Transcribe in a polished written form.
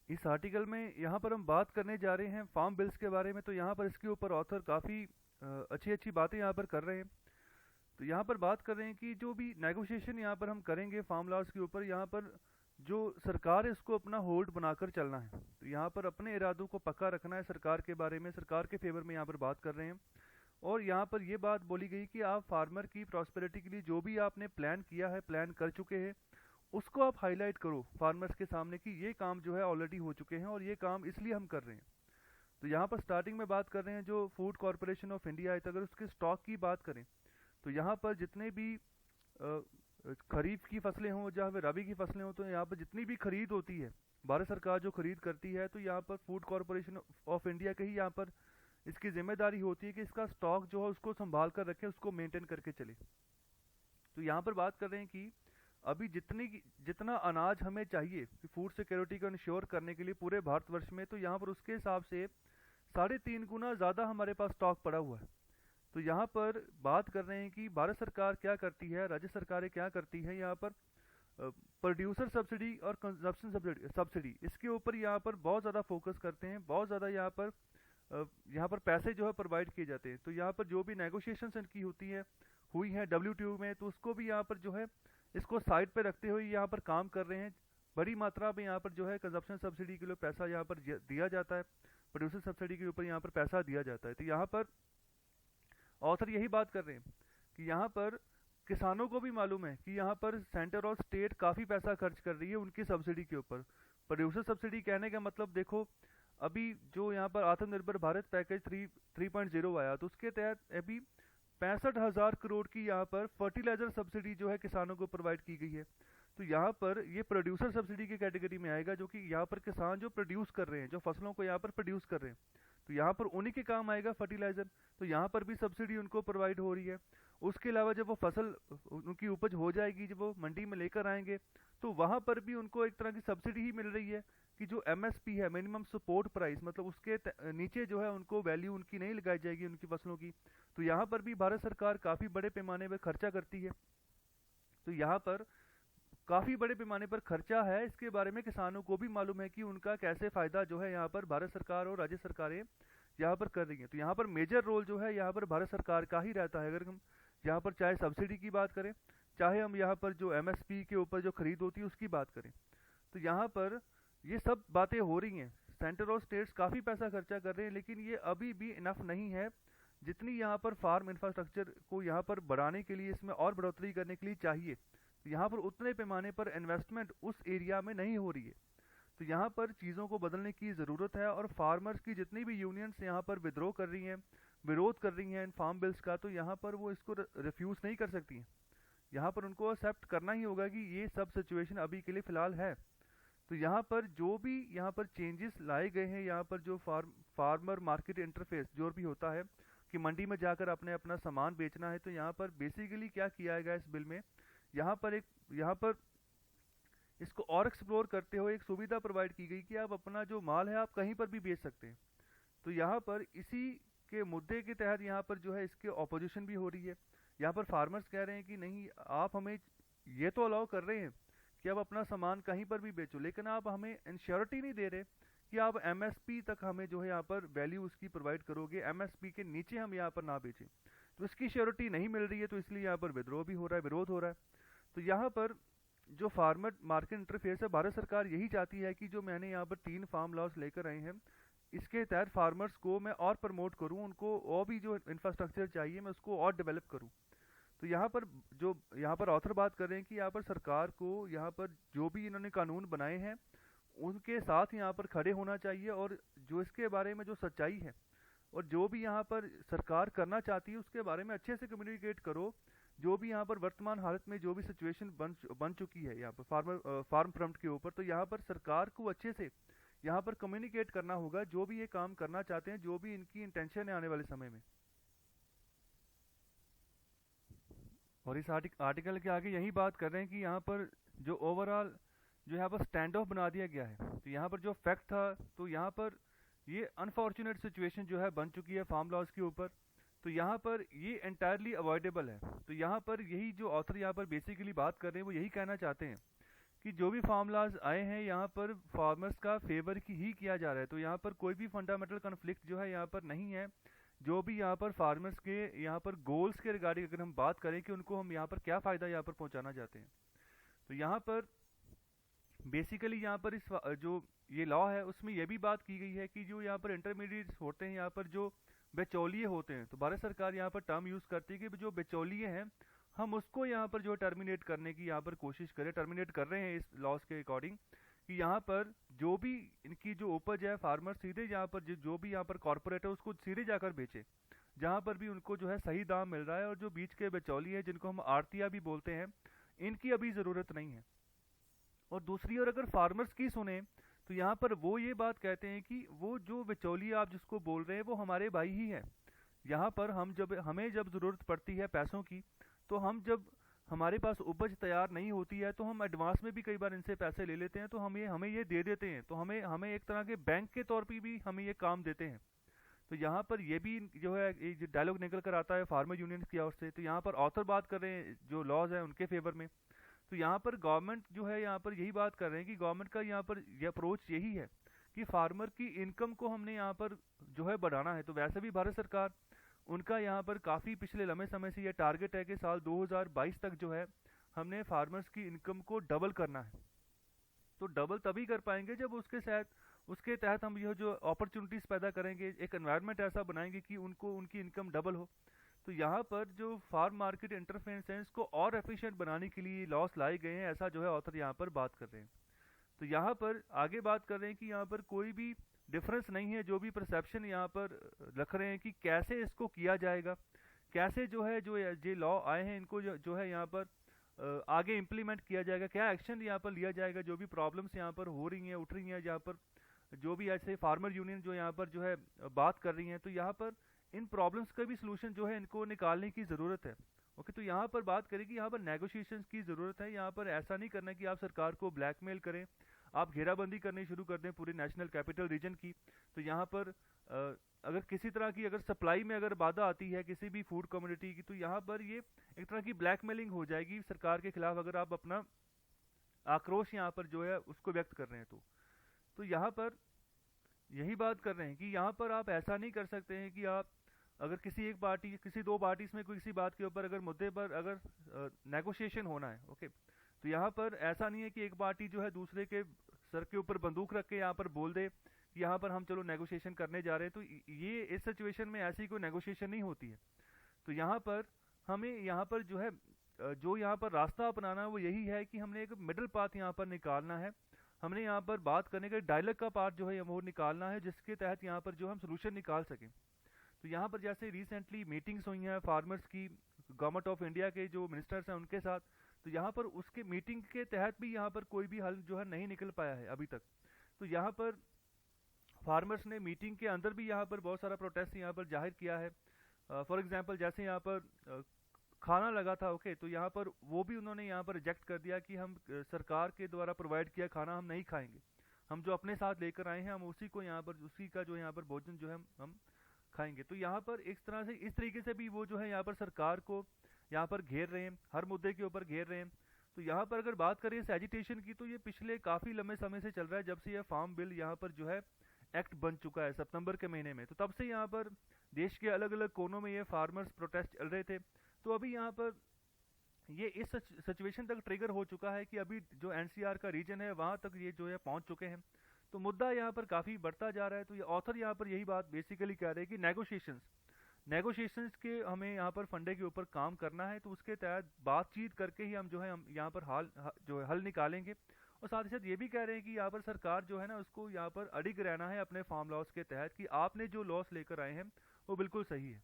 इस आर्टिकल में यहाँ पर हम बात करने जा रहे हैं फार्म बिल्स के बारे में। तो यहाँ पर इसके ऊपर ऑथर काफ़ी अच्छी अच्छी बातें यहाँ पर कर रहे हैं। तो यहाँ पर बात कर रहे हैं कि जो भी नेगोशिएशन यहाँ पर हम करेंगे फार्म लॉज के ऊपर, यहाँ पर जो सरकार है उसको अपना होल्ड बनाकर चलना है। तो यहाँ पर अपने इरादों को पक्का रखना है सरकार के बारे में, सरकार के फेवर में यहाँ पर बात कर रहे हैं। और यहाँ पर ये बात बोली गई कि आप फार्मर की प्रॉस्पेरिटी के लिए जो भी आपने प्लान किया है, प्लान कर चुके हैं, उसको आप हाईलाइट करो फार्मर्स के सामने कि ये काम जो है ऑलरेडी हो चुके हैं और ये काम इसलिए हम कर रहे हैं। तो यहाँ पर स्टार्टिंग में बात कर रहे हैं जो फूड कॉरपोरेशन ऑफ इंडिया है, तो अगर उसके स्टॉक की बात करें तो यहाँ पर जितने भी खरीफ की फसलें हों या फिर रबी की फसलें हों, तो यहाँ पर जितनी भी खरीद होती है, भारत सरकार जो खरीद करती है, तो यहाँ पर फूड कॉरपोरेशन ऑफ इंडिया के ही यहाँ पर इसकी जिम्मेदारी होती है कि इसका स्टॉक जो है उसको संभाल कर रखे, उसको मेंटेन करके चले। तो यहाँ पर बात कर रहे हैं कि अभी जितना अनाज हमें चाहिए फूड सिक्योरिटी को इंश्योर करने के लिए पूरे भारतवर्ष में, तो यहाँ पर उसके हिसाब से 3.5 गुना ज़्यादा हमारे पास स्टॉक पड़ा हुआ है। तो यहाँ पर बात कर रहे हैं कि भारत सरकार क्या करती है, राज्य सरकारें क्या करती है, यहाँ पर प्रोड्यूसर सब्सिडी और कंजप्शन सब्सिडी इसके ऊपर यहाँ पर बहुत ज़्यादा फोकस करते हैं, बहुत ज़्यादा यहाँ पर पैसे जो है प्रोवाइड किए जाते हैं। तो यहाँ पर जो भी नेगोशिएशंस इनकी हुई है WTO में, तो उसको भी यहाँ पर जो है इसको साइड पे रखते हुए यहाँ पर काम कर रहे हैं। बड़ी मात्रा में यहाँ पर जो है कंजप्शन सब्सिडी के लिए पैसा यहाँ पर दिया जाता है, प्रोड्यूसर सब्सिडी के ऊपर यहाँ पर पैसा दिया जाता है। तो यहाँ पर ऑथर यही बात कर रहे हैं कि यहाँ पर किसानों को भी मालूम है कि यहाँ पर सेंटर और स्टेट काफ़ी पैसा खर्च कर रही है उनकी सब्सिडी के ऊपर। प्रोड्यूसर सब्सिडी कहने का मतलब देखो, अभी जो यहाँ पर आत्मनिर्भर भारत पैकेज 3.0 आया, तो उसके तहत अभी 65,000 करोड़ की यहाँ पर फर्टिलाइजर सब्सिडी जो है किसानों को प्रोवाइड की गई है। तो यहाँ पर ये प्रोड्यूसर सब्सिडी की कैटेगरी में आएगा, जो कि यहाँ पर किसान जो प्रोड्यूस कर रहे हैं, जो फसलों को यहाँ पर प्रोड्यूस कर रहे हैं, तो यहाँ पर उन्हीं के काम आएगा फर्टिलाइजर। तो यहाँ पर भी सब्सिडी उनको प्रोवाइड हो रही है। उसके अलावा जब वो फसल उनकी उपज हो जाएगी, जब वो मंडी में लेकर आएंगे, तो वहाँ पर भी उनको एक तरह की सब्सिडी ही मिल रही है कि जो MSP है, मिनिमम सपोर्ट प्राइस, मतलब उसके नीचे जो है उनको वैल्यू उनकी नहीं लगाई जाएगी उनकी फसलों की। तो यहाँ पर भी भारत सरकार काफ़ी बड़े पैमाने पर खर्चा करती है। तो यहाँ पर काफ़ी बड़े पैमाने पर खर्चा है, इसके बारे में किसानों को भी मालूम है कि उनका कैसे फ़ायदा जो है यहाँ पर भारत सरकार और राज्य सरकारें यहाँ पर कर रही हैं। तो यहाँ पर मेजर रोल जो है यहाँ पर भारत सरकार का ही रहता है। अगर हम यहाँ पर चाहे सब्सिडी की बात करें, चाहे हम यहाँ पर जो MSP के ऊपर जो खरीद होती है उसकी बात करें, तो यहाँ पर ये सब बातें हो रही हैं। सेंटर और स्टेट्स काफ़ी पैसा खर्चा कर रहे हैं, लेकिन ये अभी भी इनफ नहीं है जितनी यहाँ पर फार्म इंफ्रास्ट्रक्चर को यहाँ पर बढ़ाने के लिए, इसमें और बढ़ोतरी करने के लिए चाहिए। तो यहाँ पर उतने पैमाने पर इन्वेस्टमेंट उस एरिया में नहीं हो रही है। तो यहाँ पर चीज़ों को बदलने की ज़रूरत है। और फार्मर्स की जितनी भी यूनियंस यहाँ पर विद्रोह कर रही हैं, विरोध कर रही हैं इन फार्म बिल्स का, तो यहाँ पर वो इसको रिफ्यूज़ नहीं कर सकती हैं। यहाँ पर उनको एक्सेप्ट करना ही होगा कि ये सब सिचुएशन अभी के लिए फ़िलहाल है। तो यहाँ पर जो भी यहाँ पर चेंजेस लाए गए हैं, यहाँ पर जो फार्मर मार्केट इंटरफेस जो भी होता है कि मंडी में जाकर आपने अपना सामान बेचना है, तो यहाँ पर बेसिकली क्या किया गया इस बिल में, यहाँ पर इसको और एक्सप्लोर करते हुए एक सुविधा प्रोवाइड की गई कि आप अपना जो माल है आप कहीं पर भी बेच सकते हैं। तो यहाँ पर इसी के मुद्दे के तहत यहाँ पर जो है इसके ऑपोजिशन भी हो रही है। यहाँ पर फार्मर्स कह रहे हैं कि नहीं, आप हमें ये तो अलाउ कर रहे हैं कि आप अपना सामान कहीं पर भी बेचो, लेकिन आप हमें इंश्योरिटी नहीं दे रहे कि आप MSP तक हमें जो है यहाँ पर वैल्यू उसकी प्रोवाइड करोगे, MSP के नीचे हम यहाँ पर ना बेचें। तो इसकी श्योरिटी नहीं मिल रही है, तो इसलिए यहाँ पर विद्रोह भी हो रहा है, विरोध हो रहा है। तो यहाँ पर जो फार्मर मार्केट इंटरफेस है, भारत सरकार यही चाहती है कि जो मैंने यहाँ पर 3 फार्म लॉस लेकर आए हैं, इसके तहत फार्मर्स को मैं और प्रमोट करूँ, उनको और भी जो इंफ्रास्ट्रक्चर चाहिए मैं उसको और डेवलप करूँ। तो यहाँ पर ऑथर बात कर रहे हैं कि यहाँ पर सरकार को यहाँ पर जो भी इन्होंने कानून बनाए हैं उनके साथ यहाँ पर खड़े होना चाहिए, और जो इसके बारे में जो सच्चाई है और जो भी यहाँ पर सरकार करना चाहती है उसके बारे में अच्छे से कम्युनिकेट करो। जो भी यहाँ पर वर्तमान हालत में जो भी सिचुएशन बन चुकी है यहाँ पर फार्म फ्रंट के ऊपर, तो यहाँ पर सरकार को अच्छे से यहाँ पर कम्युनिकेट करना होगा जो भी ये काम करना चाहते हैं, जो भी इनकी इंटेंशन है आने वाले समय में। और इस आर्टिकल के आगे यही बात कर रहे हैं कि यहाँ पर जो ओवरऑल जो यहाँ पर स्टैंड ऑफ बना दिया गया है, तो यहाँ पर जो फैक्ट था, तो यहाँ पर ये अनफॉर्चुनेट सिचुएशन जो है बन चुकी है फार्म लॉज के ऊपर, तो यहाँ पर ये एंटायरली अवॉइडेबल है। तो यहाँ पर यही जो ऑथर यहाँ पर बेसिकली बात कर रहे हैं वो यही कहना चाहते हैं कि जो भी फार्म लॉज आए हैं यहाँ पर फार्मर्स का फेवर की ही किया जा रहा है। तो यहाँ पर कोई भी फंडामेंटल कन्फ्लिक्ट जो है यहाँ पर नहीं है। जो भी यहाँ पर फार्मर्स के यहाँ पर गोल्स के रिगार्डिंग अगर हम बात करें कि उनको हम यहाँ पर क्या फ़ायदा यहाँ पर पहुँचाना चाहते हैं, तो यहाँ पर बेसिकली यहाँ पर जो ये लॉ है उसमें ये भी बात की गई है कि जो यहाँ पर इंटरमीडिएट्स होते हैं, यहाँ पर जो बिचौलिए होते हैं, तो भारत सरकार यहाँ पर टर्म यूज़ करती है कि जो बिचौलिए हैं हम उसको यहाँ पर जो टर्मिनेट करने की यहाँ पर कोशिश करें, टर्मिनेट कर रहे हैं इस लॉस के अकॉर्डिंग, कि यहाँ पर जो भी इनकी जो उपज है फार्मर सीधे यहाँ पर जो भी यहाँ पर कॉर्पोरेट है उसको सीधे जाकर बेचे, जहाँ पर भी उनको जो है सही दाम मिल रहा है। और जो बीच के बिचौलिए हैं जिनको हम आड़तिया भी बोलते हैं, इनकी अभी ज़रूरत नहीं है। और दूसरी ओर अगर फार्मर्स की सुने तो यहाँ पर वो ये बात कहते हैं कि वो जो बिचौलिया आप जिसको बोल रहे हैं वो हमारे भाई ही है। यहाँ पर हमें जब ज़रूरत पड़ती है पैसों की, तो हम जब हमारे पास उपज तैयार नहीं होती है तो हम एडवांस में भी कई बार इनसे पैसे ले लेते हैं, तो हमें ये दे देते हैं, तो हमें हमें एक तरह के बैंक के तौर पे भी हमें ये काम देते हैं। तो यहाँ पर ये भी जो है एक डायलॉग निकल कर आता है फार्मर यूनियन की ओर से। तो यहाँ पर ऑथर बात कर रहे हैं जो लॉज हैं उनके फेवर में। तो यहाँ पर गवर्नमेंट जो है यहाँ पर यही बात कर रहे हैं कि गवर्नमेंट का यहाँ पर ये अप्रोच यही है कि फार्मर की इनकम को हमने यहाँ पर जो है बढ़ाना है। तो वैसे भी भारत सरकार उनका यहाँ पर काफ़ी पिछले लंबे समय से ये टारगेट है कि साल 2022 तक जो है हमने फार्मर्स की इनकम को डबल करना है। तो डबल तभी कर पाएंगे जब उसके तहत हम यह जो अपॉर्चुनिटीज़ पैदा करेंगे, एक एनवायरनमेंट ऐसा बनाएंगे कि उनकी इनकम डबल हो। तो यहाँ पर जो फार्म मार्केट इंटरफेरेंस को और एफिशिएंट बनाने के लिए लॉस लाए गए हैं, ऐसा जो है ऑथर यहाँ पर बात कर रहे हैं। तो यहाँ पर आगे बात कर रहे हैं कि यहाँ पर कोई भी डिफरेंस नहीं है, जो भी परसेप्शन यहाँ पर रख रहे हैं कि कैसे इसको किया जाएगा, कैसे जो है जो ये लॉ आए हैं इनको जो है यहाँ पर आगे इम्प्लीमेंट किया जाएगा, क्या एक्शन यहाँ पर लिया जाएगा। जो भी प्रॉब्लम्स यहाँ पर हो रही हैं, उठ रही हैं, यहाँ पर जो भी ऐसे फार्मर यूनियन जो यहाँ पर जो है बात कर रही हैं, तो यहाँ पर इन प्रॉब्लम्स का भी सलूशन जो है इनको निकालने की ज़रूरत है। ओके, तो यहाँ पर बात करें कि यहाँ पर नेगोशिएशंस की ज़रूरत है। यहाँ पर ऐसा नहीं करना कि आप सरकार को ब्लैकमेल करें, आप घेराबंदी करनी शुरू कर दें पूरे नेशनल कैपिटल रीजन की। तो यहाँ पर अगर किसी तरह की अगर सप्लाई में अगर बाधा आती है किसी भी फूड कम्युनिटी की, तो यहाँ पर ये एक तरह की ब्लैकमेलिंग हो जाएगी सरकार के खिलाफ, अगर आप अपना आक्रोश यहाँ पर जो है उसको व्यक्त कर रहे हैं। तो यहाँ पर यही बात कर रहे हैं कि यहाँ पर आप ऐसा नहीं कर सकते हैं कि आप अगर किसी दो पार्टीज में किसी बात के ऊपर अगर मुद्दे पर अगर नेगोशिएशन होना है, ओके, तो यहाँ पर ऐसा नहीं है कि एक पार्टी जो है दूसरे के सर के ऊपर बंदूक रख के यहाँ पर बोल दे कि यहाँ पर हम चलो नेगोशिएशन करने जा रहे हैं। तो ये इस सिचुएशन में ऐसी कोई नेगोशिएशन नहीं होती है। तो यहाँ पर हमें यहाँ पर जो है जो यहाँ पर रास्ता अपनाना है वो यही है कि हमने एक मिडिल पाथ यहाँ पर निकालना है। हमने यहाँ पर बात करने का डायलॉग का पार्ट जो है वो निकालना है, जिसके तहत यहाँ पर जो हम सोल्यूशन निकाल सकें। तो यहाँ पर जैसे रिसेंटली मीटिंग्स हुई हैं फार्मर्स की गवर्नमेंट ऑफ इंडिया के जो मिनिस्टर्स हैं उनके साथ, तो यहाँ पर उसके मीटिंग के तहत भी यहाँ पर कोई भी हल जो है नहीं निकल पाया है अभी तक। तो यहाँ पर फार्मर्स ने मीटिंग के अंदर भी यहाँ पर बहुत सारा प्रोटेस्ट यहाँ पर जाहिर किया है। फॉर एग्जांपल जैसे यहाँ पर खाना लगा था, ओके, तो यहाँ पर वो भी उन्होंने यहाँ पर रिजेक्ट कर दिया कि हम सरकार के द्वारा प्रोवाइड किया खाना हम नहीं खाएंगे, हम जो अपने साथ लेकर आए हैं हम उसी को यहाँ पर उसी का जो यहाँ पर भोजन जो है हम खाएंगे। तो यहाँ पर एक तरह से इस तरीके से भी वो जो है यहाँ पर सरकार को यहाँ पर घेर रहे हैं, हर मुद्दे के ऊपर घेर रहे हैं। तो यहाँ पर अगर बात करें इस एजिटेशन की, तो ये पिछले काफ़ी लंबे समय से चल रहा है, जब से यह फार्म बिल यहाँ पर जो है एक्ट बन चुका है सितंबर के महीने में। तो तब से यहाँ पर देश के अलग अलग कोनों में ये फार्मर्स प्रोटेस्ट चल रहे थे। तो अभी यहाँ पर ये इस सिचुएशन तक ट्रिगर हो चुका है कि अभी जो एनसीआर का रीजन है वहाँ तक ये जो है पहुँच चुके हैं। तो मुद्दा यहाँ पर काफ़ी बढ़ता जा रहा है। तो ये ऑथर यहाँ पर यही बात बेसिकली कह रहे हैं कि नेगोशिएशंस के हमें यहाँ पर फंडे के ऊपर काम करना है। तो उसके तहत बातचीत करके ही हम जो है हम यहाँ पर जो है हल निकालेंगे। और साथ ही साथ ये भी कह रहे हैं कि यहाँ पर सरकार जो है ना उसको यहाँ पर अडिग रहना है अपने फार्म लॉस के तहत कि आपने जो लॉस लेकर आए हैं वो बिल्कुल सही है।